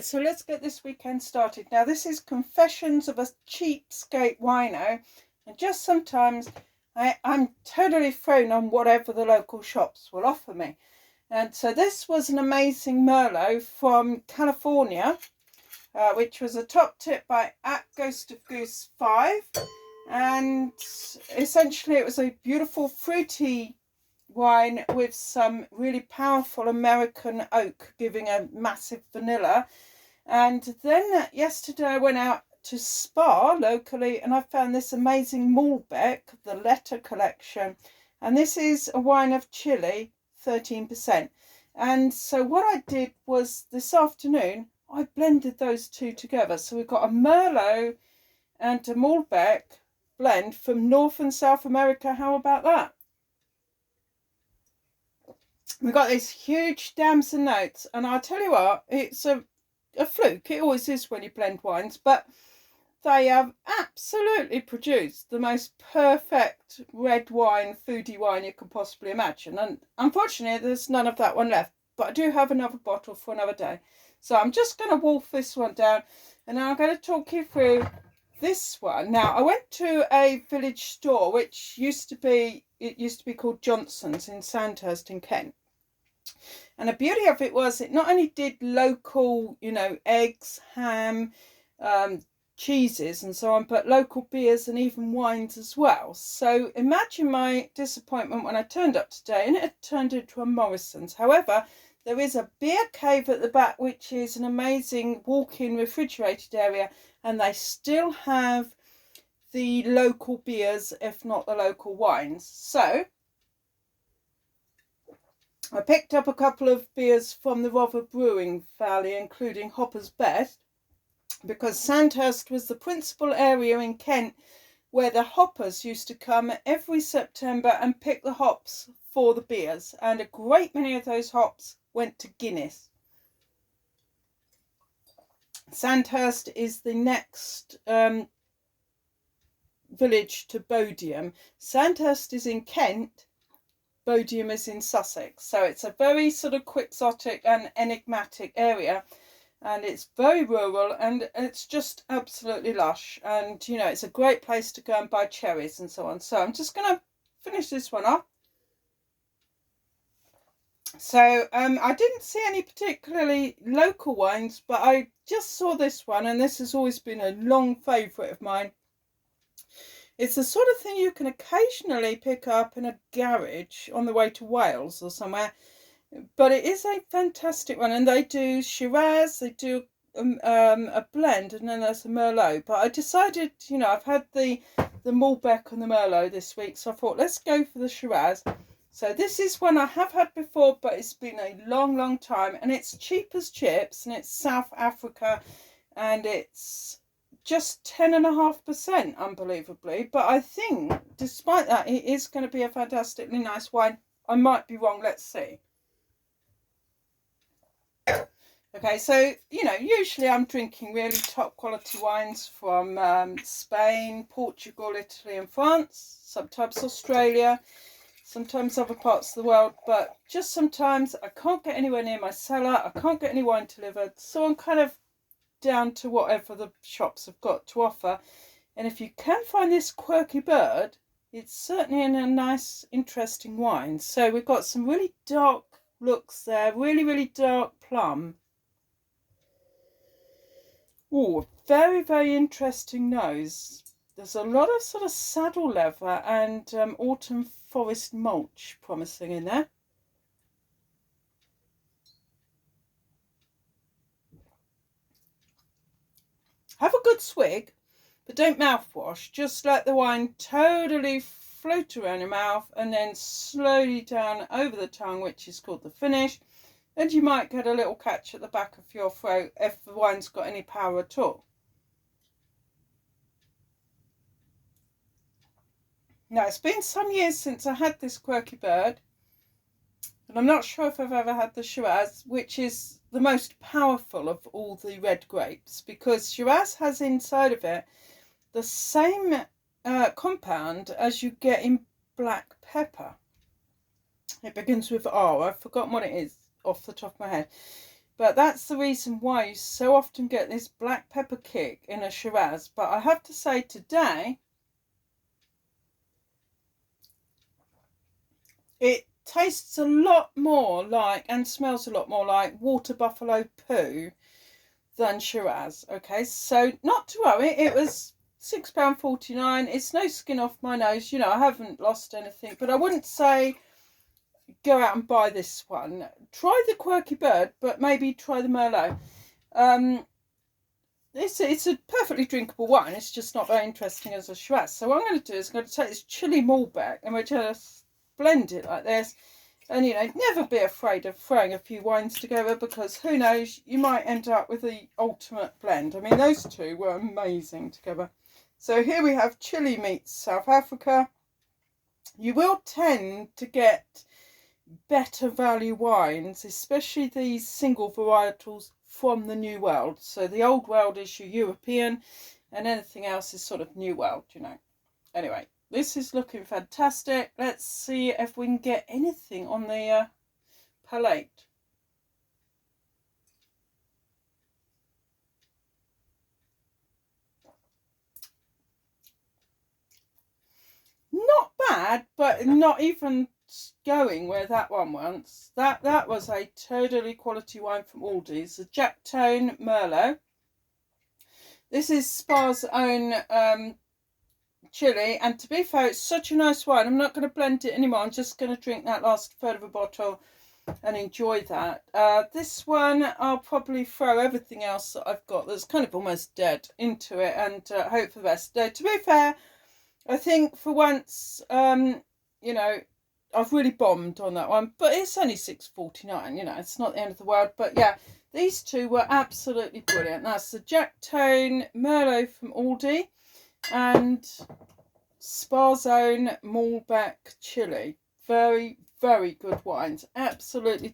So let's get this weekend started. Now this is Confessions of a Cheapskate Wino, and just sometimes I'm totally thrown on whatever the local shops will offer me. And so this was an amazing Merlot from California, which was a top tip by @GhostOfGoose5, and essentially it was a beautiful fruity wine with some really powerful American oak giving a massive vanilla. And then yesterday I went out to Spar locally and I found this amazing Malbec, the Letter Collection. And this is a wine of Chile, 13%. And so what I did was this afternoon, I blended those two together. So we've got a Merlot and a Malbec blend from North and South America. How about that? We've got these huge damson notes, and I'll tell you what, it's a fluke. It always is when you blend wines, but they have absolutely produced the most perfect red wine, foodie wine you could possibly imagine. And unfortunately, there's none of that one left, but I do have another bottle for another day. So I'm just going to wolf this one down, and I'm going to talk you through this one. Now, I went to a village store, which used to be called Johnson's in Sandhurst in Kent. And the beauty of it was it not only did local, eggs, ham, cheeses and so on, but local beers and even wines as well. So imagine my disappointment when I turned up today and it had turned into a Morrison's. However, there is a beer cave at the back, which is an amazing walk-in refrigerated area, and they still have the local beers, if not the local wines. So I picked up a couple of beers from the Rother Brewing Valley, including Hopper's Best, because Sandhurst was the principal area in Kent where the hoppers used to come every September and pick the hops for the beers, and a great many of those hops went to Guinness. Sandhurst is the next village to Bodiam. Sandhurst is in Kent, Bodiam is in Sussex, so it's a very sort of quixotic and enigmatic area, and it's very rural, and it's just absolutely lush, and it's a great place to go and buy cherries and so on. So I'm just going to finish this one off. So I didn't see any particularly local wines, but I just saw this one, and this has always been a long favourite of mine. It's the sort of thing you can occasionally pick up in a garage on the way to Wales or somewhere, but it is a fantastic one. And they do Shiraz, they do a blend, and then there's a Merlot. But I decided, I've had the Malbec and the Merlot this week, so I thought let's go for the Shiraz. So this is one I have had before, but it's been a long, long time, and it's cheap as chips, and it's South Africa, and it's just 10.5%, unbelievably. But I think, despite that, it is going to be a fantastically nice wine. I might be wrong. Let's see. Okay, so, usually I'm drinking really top quality wines from Spain, Portugal, Italy and France, sometimes Australia, sometimes other parts of the world, but just sometimes I can't get anywhere near my cellar. I can't get any wine delivered, so I'm kind of down to whatever the shops have got to offer. And if you can find this Quirky bird, it's certainly in a nice, interesting wine. So we've got some really dark looks there, really, really dark plum. Oh, very, very interesting nose. There's a lot of sort of saddle leather and autumn forest mulch promising in there. Have a good swig, but don't mouthwash. Just let the wine totally float around your mouth and then slowly down over the tongue, which is called the finish. And you might get a little catch at the back of your throat if the wine's got any power at all. Now, it's been some years since I had this Quirky bird, and I'm not sure if I've ever had the Shiraz, which is the most powerful of all the red grapes, because Shiraz has inside of it the same compound as you get in black pepper. It begins with R. I've forgotten what it is off the top of my head. But that's the reason why you so often get this black pepper kick in a Shiraz. But I have to say today, it tastes a lot more like and smells a lot more like water buffalo poo than Shiraz. Okay, so not to worry, it was £6.49. It's no skin off my nose. You know, I haven't lost anything, but I wouldn't say go out and buy this one. Try the Quirky Bird, but maybe try the Merlot. It's a perfectly drinkable wine. It's just not very interesting as a Shiraz. So what I'm going to do is I'm going to take this chili Malbec and we're just blend it like this. And, you know, never be afraid of throwing a few wines together, because who knows, you might end up with the ultimate blend. I mean, those two were amazing together. So here we have Chile meets South Africa. You will tend to get better value wines, especially these single varietals from the New World. So the Old World is your European, and anything else is sort of New World, you know. Anyway, this is looking fantastic. Let's see if we can get anything on the palate. Not bad, but not even going where that one was. That was a totally quality wine from Aldi. It's a Jacktone Merlot. This is Spar's own Chile, and to be fair, it's such a nice wine. I'm not going to blend it anymore. I'm just going to drink that last third of a bottle and enjoy that. This one, I'll probably throw everything else that I've got that's kind of almost dead into it and hope for the best. To be fair, I think for once, you know, I've really bombed on that one, but it's only £6.49, you know, it's not the end of the world. But yeah, these two were absolutely brilliant. That's the Jacktone Merlot from Aldi and Spar's own Malbec Chile. Very, very good wines. Absolutely